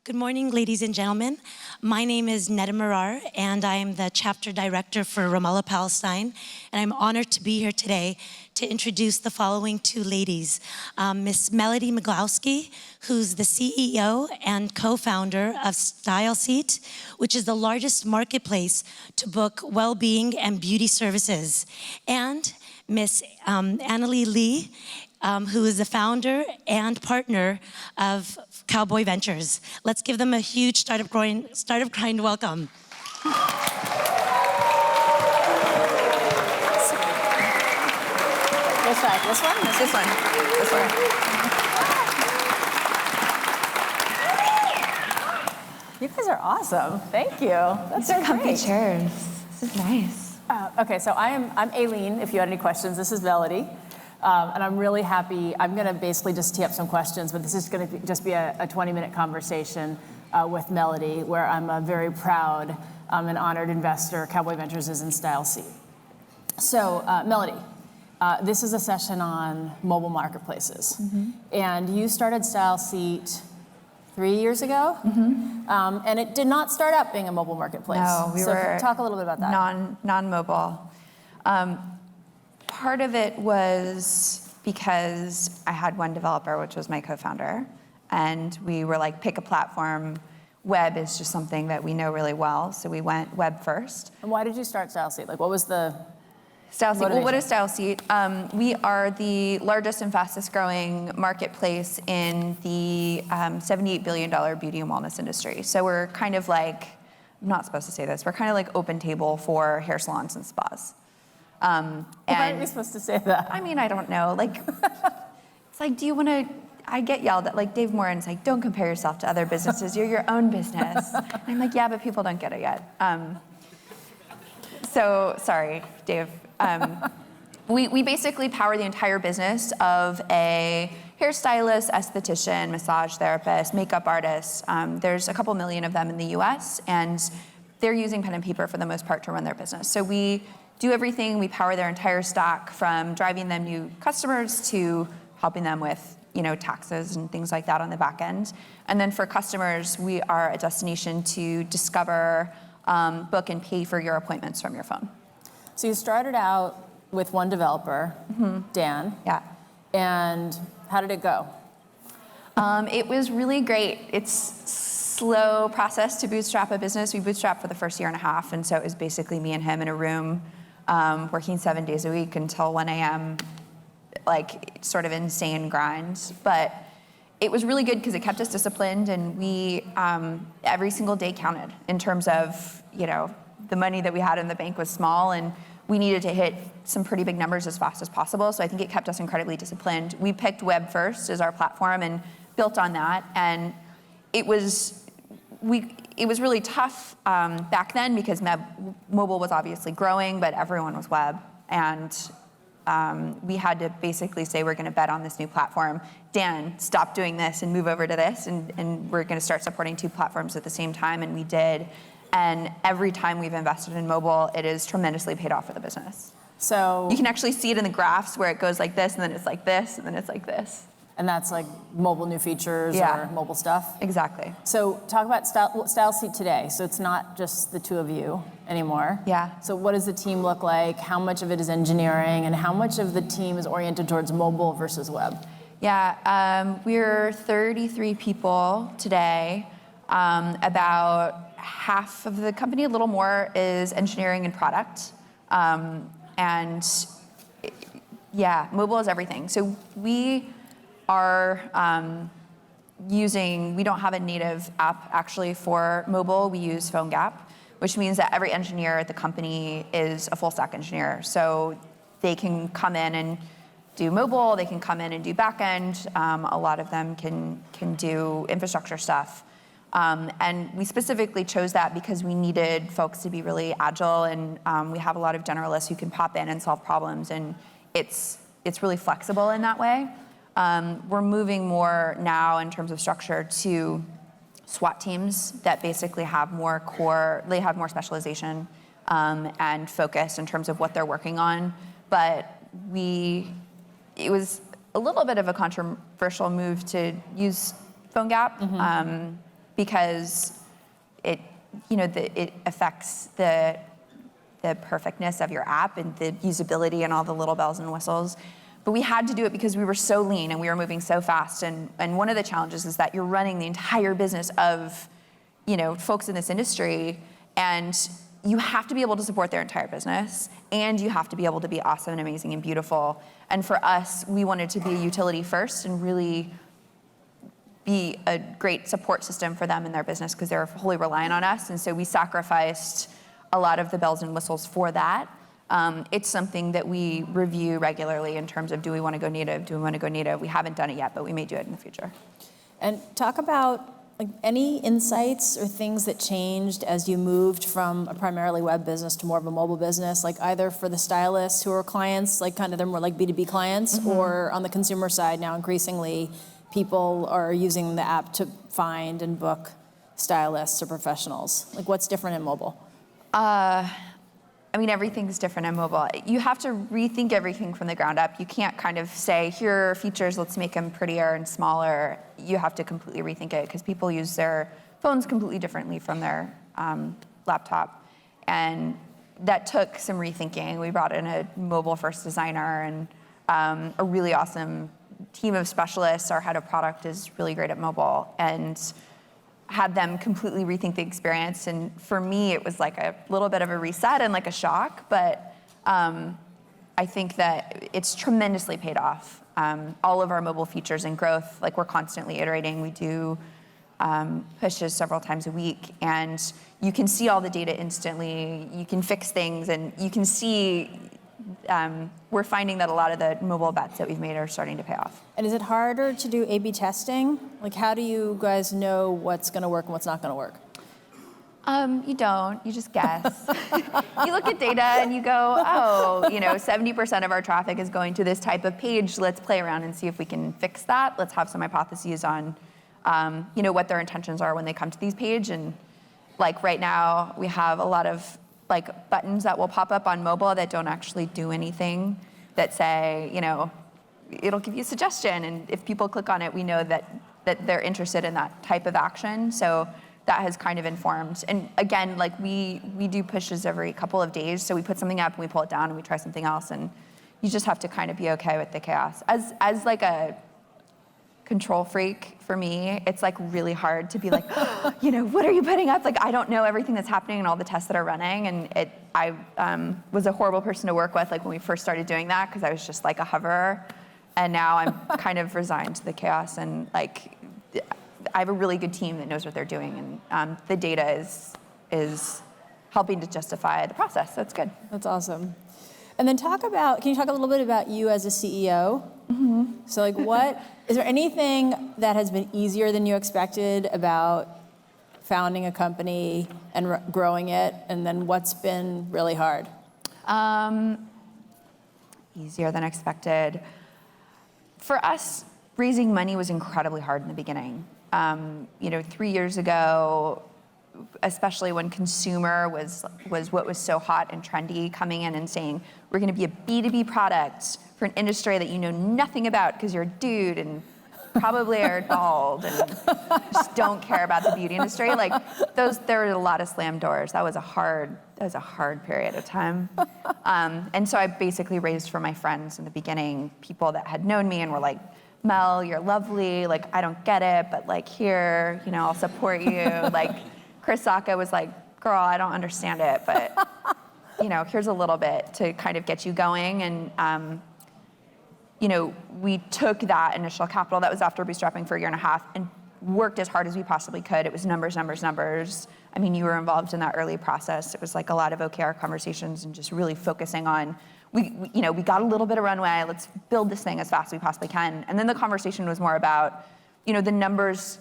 Good morning, ladies and gentlemen. My name is Neda Marar, and I am the chapter director for Ramallah, Palestine. And I'm honored to be here today to introduce the following two ladies. Miss Melody McCloskey, who's the CEO and co-founder of StyleSeat, which is the largest marketplace to book well-being and beauty services. And Miss Aileen Lee, who is the founder and partner of Cowboy Ventures. Let's give them a huge startup grind welcome. Which side? This one? This one. This one. You guys are awesome. Thank you. That's so comfy great. chairs. This is nice. Okay, so I'm Aileen. If you had any questions, this is Melody. And I'm really happy. I'm going to basically just tee up some questions, but this is going to just be a 20-minute conversation with Melody, where I'm a very proud and honored investor. Cowboy Ventures is in StyleSeat. So, Melody, this is a session on mobile marketplaces. Mm-hmm. And you started StyleSeat 3 years ago, mm-hmm. And it did not start out being a mobile marketplace. No, we were talk a little bit about that. Non-mobile. Part of it was because I had one developer, which was my co-founder, and we were like, pick a platform. Web is just something that we know really well, so we went web first. And why did you start StyleSeat? Like, what was the StyleSeat? motivation? Well, what is StyleSeat? We are the largest and fastest growing marketplace in the $78 billion beauty and wellness industry. So we're kind of like, I'm not supposed to say this, we're kind of like open table for hair salons and spas. Why are we supposed to say that? I mean, I don't know. Like, it's like, do you want to? I get yelled at. Like Dave Morin's like, don't compare yourself to other businesses. You're your own business. And I'm like, yeah, but people don't get it yet. So sorry, Dave. We basically power the entire business of a hairstylist, esthetician, massage therapist, makeup artist. There's a couple million of them in the U.S. and they're using pen and paper for the most part to run their business. So we do everything. We power their entire stock, from driving them new customers to helping them with, taxes and things like that on the back end. And then for customers, we are a destination to discover, book, and pay for your appointments from your phone. So you started out with one developer, mm-hmm. Dan. Yeah. And how did it go? It was really great. It's slow process to bootstrap a business. We bootstrapped for the first year and a half, and so it was basically me and him in a room, working 7 days a week until 1 a.m., like sort of insane grind. But it was really good because it kept us disciplined, and we, every single day counted in terms of, the money that we had in the bank was small, and we needed to hit some pretty big numbers as fast as possible. So I think it kept us incredibly disciplined. We picked web first as our platform and built on that. And it was really tough back then because mobile was obviously growing, but everyone was web. And we had to basically say, we're going to bet on this new platform. Dan, stop doing this and move over to this, and we're going to start supporting two platforms at the same time, and we did. And every time we've invested in mobile, it has tremendously paid off for the business. So you can actually see it in the graphs where it goes like this, and then it's like this, and then it's like this. And that's like mobile new features or mobile stuff? Exactly. So talk about StyleSeat today. So it's not just the two of you anymore. Yeah. So what does the team look like? How much of it is engineering? And how much of the team is oriented towards mobile versus web? Yeah, we're 33 people today. About half of the company, a little more, is engineering and product. Mobile is everything. So we are we don't have a native app actually for mobile. We use PhoneGap, which means that every engineer at the company is a full stack engineer. So they can come in and do mobile, they can come in and do backend. A lot of them can do infrastructure stuff. And we specifically chose that because we needed folks to be really agile, and we have a lot of generalists who can pop in and solve problems, and it's really flexible in that way. We're moving more now in terms of structure to SWAT teams that basically have more specialization and focus in terms of what they're working on. But it was a little bit of a controversial move to use PhoneGap. Mm-hmm. because it, it affects the perfectness of your app and the usability and all the little bells and whistles. But we had to do it because we were so lean and we were moving so fast. And one of the challenges is that you're running the entire business of, folks in this industry, and you have to be able to support their entire business, and you have to be able to be awesome and amazing and beautiful. And for us, we wanted to be a utility first and really be a great support system for them in their business because they're wholly reliant on us. And so we sacrificed a lot of the bells and whistles for that. It's something that we review regularly in terms of, do we want to go native? Do we want to go native? We haven't done it yet, but we may do it in the future. And talk about any insights or things that changed as you moved from a primarily web business to more of a mobile business, like either for the stylists who are clients, like kind of they're more like B2B clients, or on the consumer side now increasingly people are using the app to find and book stylists or professionals. Like what's different in mobile? Everything's different in mobile. You have to rethink everything from the ground up. You can't kind of say, here are features, let's make them prettier and smaller. You have to completely rethink it because people use their phones completely differently from their laptop. And that took some rethinking. We brought in a mobile-first designer and a really awesome team of specialists. Our head of product is really great at mobile, and had them completely rethink the experience. And for me, it was like a little bit of a reset and like a shock, but I think that it's tremendously paid off. All of our mobile features and growth, like we're constantly iterating. We do pushes several times a week, and you can see all the data instantly. You can fix things, and you can see we're finding that a lot of the mobile bets that we've made are starting to pay off. And is it harder to do A/B testing? Like, how do you guys know what's going to work and what's not going to work? You don't. You just guess. You look at data and you go, 70% of our traffic is going to this type of page. Let's play around and see if we can fix that. Let's have some hypotheses on, what their intentions are when they come to these pages. And like right now, we have a lot of like buttons that will pop up on mobile that don't actually do anything, that say, it'll give you a suggestion. And if people click on it, we know that they're interested in that type of action. So that has kind of informed. And again, like we do pushes every couple of days. So we put something up and we pull it down and we try something else. And you just have to kind of be okay with the chaos. As like a control freak, for me, it's like really hard to be like, what are you putting up? Like, I don't know everything that's happening and all the tests that are running. And I was a horrible person to work with, like when we first started doing that, because I was just like a hoverer. And now I'm kind of resigned to the chaos, and like, I have a really good team that knows what they're doing, and the data is helping to justify the process. That's good. That's awesome. And then can you talk a little bit about you as a CEO? Mm-hmm. So like is there anything that has been easier than you expected about founding a company and growing it? And then what's been really hard? Easier than expected. For us, raising money was incredibly hard in the beginning. 3 years ago, especially when consumer was what was so hot and trendy, coming in and saying, we're going to be a B2B product for an industry that you know nothing about because you're a dude and probably are bald and just don't care about the beauty industry. Like there were a lot of slam doors. That was a hard period of time. And so I basically raised for my friends in the beginning, people that had known me and were like, Mel, you're lovely. Like, I don't get it, but like here, I'll support you. Like, Chris Sacca was like, girl, I don't understand it, but here's a little bit to kind of get you going. And we took that initial capital that was after bootstrapping for a year and a half and worked as hard as we possibly could. It was numbers. I mean, you were involved in that early process. It was like a lot of OKR conversations and just really focusing on, we got a little bit of runway. Let's build this thing as fast as we possibly can. And then the conversation was more about, the numbers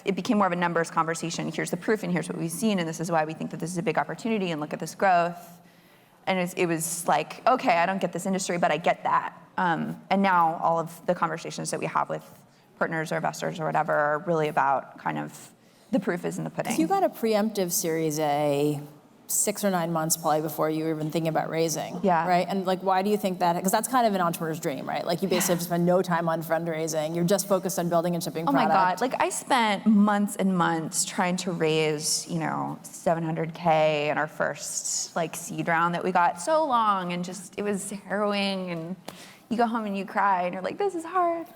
it became more of a numbers conversation. Here's the proof and here's what we've seen and this is why we think that this is a big opportunity and look at this growth. And it was like, okay, I don't get this industry, but I get that. And now all of the conversations that we have with partners or investors or whatever are really about kind of the proof is in the pudding. You got a preemptive Series A 6 or 9 months probably before you were even thinking about raising. Yeah. Right? And like, why do you think that? Because that's kind of an entrepreneur's dream, right? Like you basically have to spend no time on fundraising. You're just focused on building and shipping product. Oh my God, like I spent months and months trying to raise, $700K in our first like seed round that we got so long, and just, it was harrowing, and you go home and you cry and you're like, this is hard.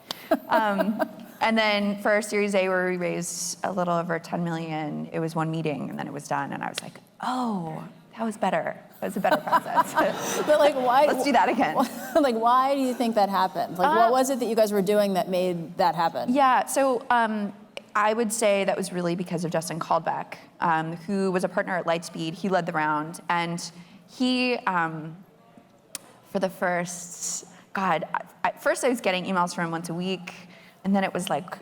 And then for our Series A, where we raised a little over 10 million, it was one meeting and then it was done. And I was like, oh, that was better. That was a better process. But like, why? Let's do that again. Like, why do you think that happened? Like, what was it that you guys were doing that made that happen? Yeah, so I would say that was really because of Justin Caldbeck, who was a partner at Lightspeed. He led the round, and he, for the first, at first I was getting emails from him once a week, and then it was like,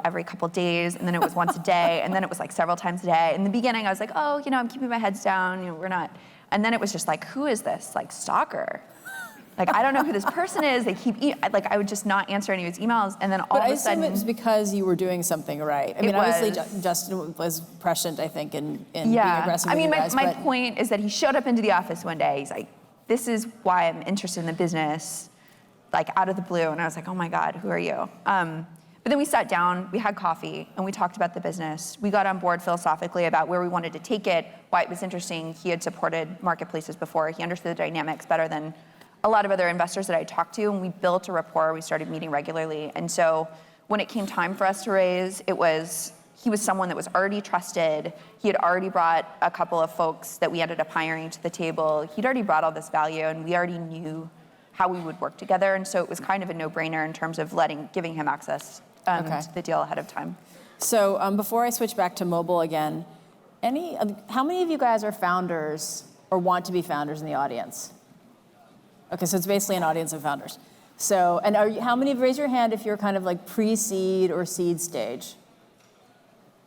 every couple days, and then it was once a day, and then it was like several times a day. In the beginning, I was like, oh, I'm keeping my heads down, we're not. And then it was just like, who is this, like, stalker? Like, I don't know who this person is. They keep, I would just not answer any of his emails, and then all of a sudden. But I assume it was because you were doing something right. I mean, obviously, Justin was prescient, I think, in being aggressive with you guys. My point is that he showed up into the office one day. He's like, this is why I'm interested in the business, like out of the blue. And I was like, oh my God, who are you? But then we sat down, we had coffee, and we talked about the business. We got on board philosophically about where we wanted to take it, why it was interesting. He had supported marketplaces before. He understood the dynamics better than a lot of other investors that I talked to, and we built a rapport. We started meeting regularly. And so when it came time for us to raise, he was someone that was already trusted. He had already brought a couple of folks that we ended up hiring to the table. He'd already brought all this value, and we already knew how we would work together. And so it was kind of a no-brainer in terms of giving him access to the deal ahead of time. So before I switch back to mobile again, how many of you guys are founders or want to be founders in the audience? Okay, so it's basically an audience of founders. So, and how many, raise your hand if you're kind of like pre-seed or seed stage?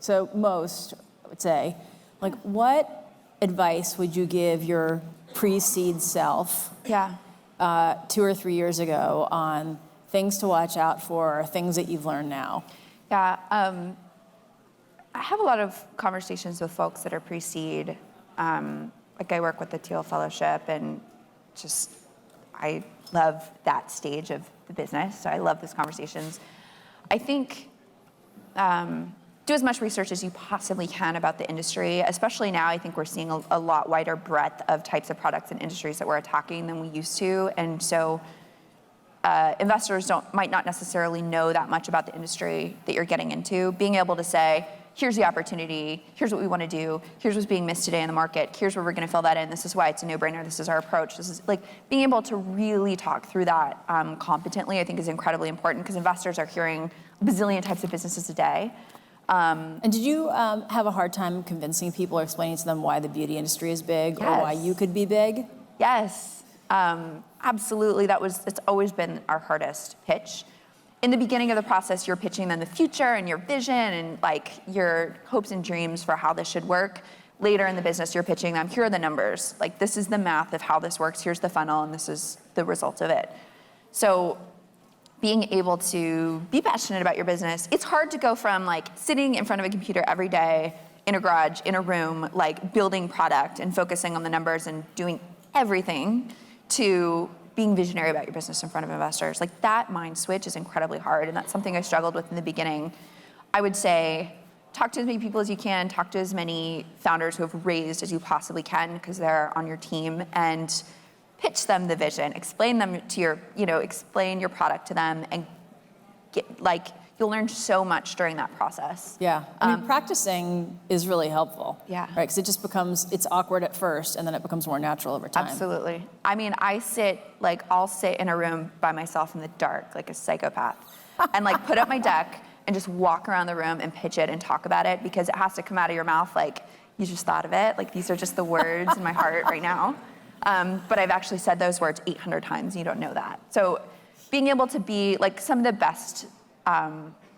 So most, I would say. Like, what advice would you give your pre-seed self 2 or 3 years ago on things to watch out for, or things that you've learned now? Yeah, I have a lot of conversations with folks that are pre-seed. Like I work with the Teal Fellowship, and I love that stage of the business, so I love those conversations. I think do as much research as you possibly can about the industry, especially now. I think we're seeing a lot wider breadth of types of products and industries that we're attacking than we used to, and so investors might not necessarily know that much about the industry that you're getting into. Being able to say, here's the opportunity, here's what we want to do, here's what's being missed today in the market, here's where we're going to fill that in, this is why it's a no-brainer, this is our approach. This is like being able to really talk through that competently, I think, is incredibly important, because investors are hearing a bazillion types of businesses a day. And did you have a hard time convincing people or explaining to them why the beauty industry is big or why you could be big? Yes. Absolutely, it's always been our hardest pitch. In the beginning of the process, you're pitching them the future and your vision and like your hopes and dreams for how this should work. Later in the business, you're pitching them, here are the numbers. Like, this is the math of how this works, here's the funnel, and this is the result of it. So being able to be passionate about your business, it's hard to go from like sitting in front of a computer every day in a garage, in a room, like building product and focusing on the numbers and doing everything, to being visionary about your business in front of investors. Like, that mind switch is incredibly hard, and that's something I struggled with in the beginning. I would say, talk to as many people as you can, talk to as many founders who have raised as you possibly can, because they're on your team, and pitch them the vision, explain your product to them, and you'll learn so much during that process. Yeah, I mean, practicing is really helpful. Yeah. Right, because it just it's awkward at first, and then it becomes more natural over time. Absolutely. I mean, I'll sit in a room by myself in the dark, like a psychopath, and like put up my deck and just walk around the room and pitch it and talk about it, because it has to come out of your mouth like you just thought of it. Like, these are just the words in my heart right now. But I've actually said those words 800 times, and you don't know that. So being able to be like, some of the best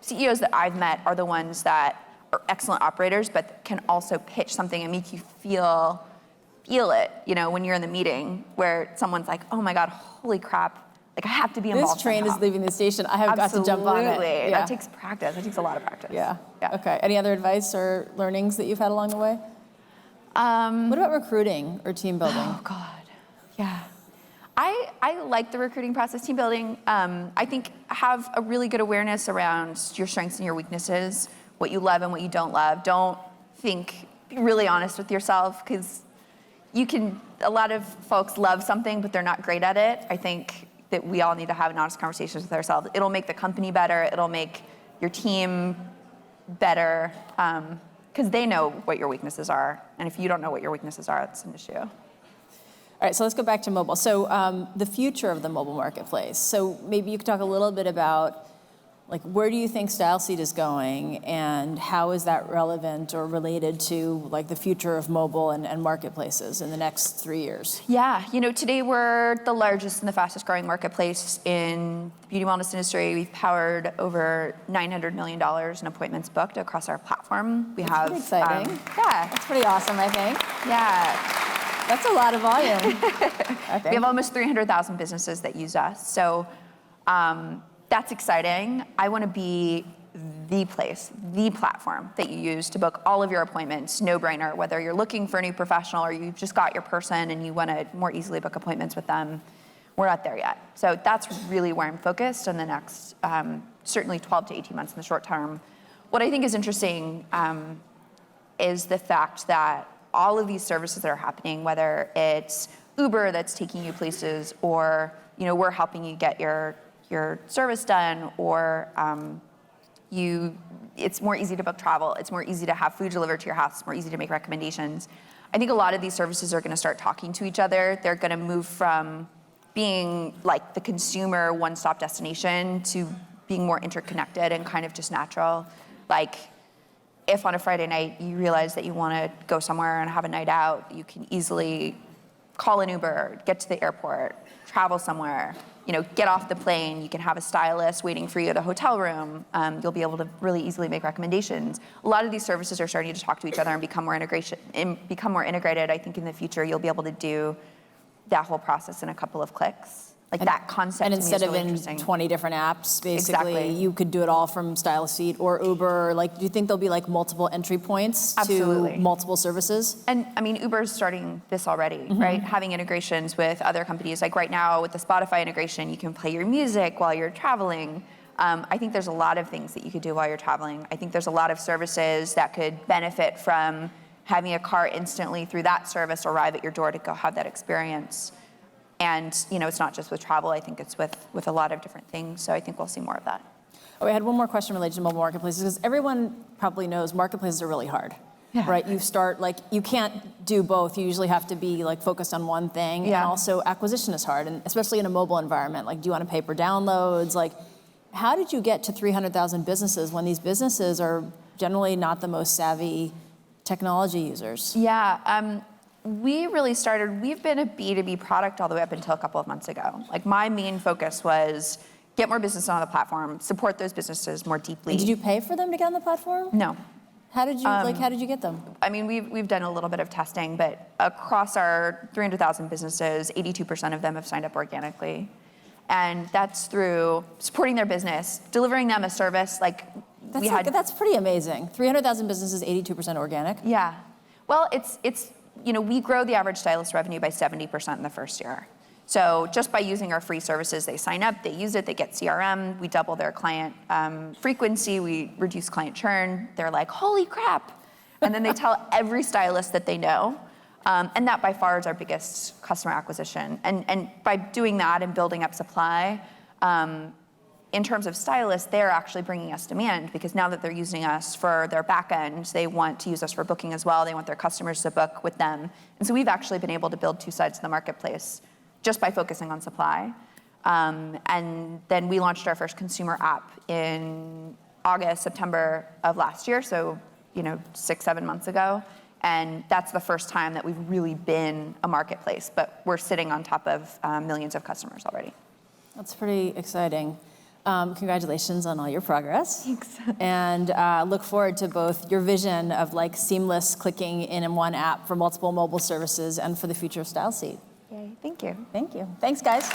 CEOs that I've met are the ones that are excellent operators, but can also pitch something and make you feel it, when you're in the meeting, where someone's like, oh my God, holy crap, like, I have to be involved. This train somehow. is leaving the station. I have got to jump on it. Absolutely. Yeah. That takes practice. That takes a lot of practice. Yeah. Okay. Any other advice or learnings that you've had along the way? What about recruiting or team building? Oh God, yeah. I like the recruiting process, team building. I think have a really good awareness around your strengths and your weaknesses, what you love and what you don't love. Be really honest with yourself, because a lot of folks love something, but they're not great at it. I think that we all need to have an honest conversations with ourselves. It'll make the company better. It'll make your team better, because they know what your weaknesses are. And if you don't know what your weaknesses are, that's an issue. All right, so let's go back to mobile. So the future of the mobile marketplace. So maybe you could talk a little bit about, like, where do you think StyleSeat is going, and how is that relevant or related to, like, the future of mobile and marketplaces in the next 3 years? Yeah, today we're the largest and the fastest growing marketplace in the beauty wellness industry. We've powered over $900 million in appointments booked across our platform. That's pretty exciting. Yeah. That's pretty awesome, I think. Yeah. That's a lot of volume. I think. We have almost 300,000 businesses that use us. So that's exciting. I want to be the place, the platform that you use to book all of your appointments, no brainer, whether you're looking for a new professional or you've just got your person and you want to more easily book appointments with them. We're not there yet. So that's really where I'm focused in the next, certainly 12 to 18 months in the short term. What I think is interesting is the fact that all of these services that are happening, whether it's Uber that's taking you places, or we're helping you get your service done, or it's more easy to book travel, it's more easy to have food delivered to your house, it's more easy to make recommendations. I think a lot of these services are going to start talking to each other. They're going to move from being like the consumer one-stop destination to being more interconnected and kind of just natural. Like, if on a Friday night you realize that you want to go somewhere and have a night out, you can easily call an Uber, get to the airport, travel somewhere, get off the plane. You can have a stylist waiting for you at a hotel room. You'll be able to really easily make recommendations. A lot of these services are starting to talk to each other and become more integrated. I think in the future you'll be able to do that whole process in a couple of clicks. Like, that concept And to me instead is really of in interesting. 20 different apps, basically, Exactly. you could do it all from StyleSeat or Uber. Like, do you think there'll be, like, multiple entry points Absolutely. to multiple services? And I mean, Uber's starting this already, right? Having integrations with other companies. Like right now with the Spotify integration, you can play your music while you're traveling. I think there's a lot of things that you could do while you're traveling. I think there's a lot of services that could benefit from having a car instantly through that service arrive at your door to go have that experience. And it's not just with travel. I think it's with a lot of different things. So I think we'll see more of that. Oh, I had one more question related to mobile marketplaces, because everyone probably knows marketplaces are really hard. Yeah. Right? You can't do both. You usually have to be, like, focused on one thing. Yeah. And also acquisition is hard, and especially in a mobile environment. Like, do you want to pay per downloads? Like, how did you get to 300,000 businesses when these businesses are generally not the most savvy technology users? Yeah. We've been a B2B product all the way up until a couple of months ago. Like, my main focus was get more business on the platform, support those businesses more deeply. And did you pay for them to get on the platform? No. How did you get them? I mean, we've done a little bit of testing, but across our 300,000 businesses, 82% of them have signed up organically. And that's through supporting their business, delivering them a service. That's pretty amazing. 300,000 businesses, 82% organic. Yeah. Well, we grow the average stylist revenue by 70% in the first year. So just by using our free services, they sign up, they use it, they get CRM, we double their client frequency, we reduce client churn. They're like, holy crap. And then they tell every stylist that they know. And that by far is our biggest customer acquisition. And by doing that and building up supply, in terms of stylists, they're actually bringing us demand, because now that they're using us for their back end, they want to use us for booking as well. They want their customers to book with them. And so we've actually been able to build two sides of the marketplace just by focusing on supply. And then we launched our first consumer app in August, September of last year. So, 6-7 months ago. And that's the first time that we've really been a marketplace, but we're sitting on top of millions of customers already. That's pretty exciting. Congratulations on all your progress. Thanks. And look forward to both your vision of, like, seamless clicking in one app for multiple mobile services and for the future of StyleSeat. Yay, thank you. Thank you. Thanks, guys.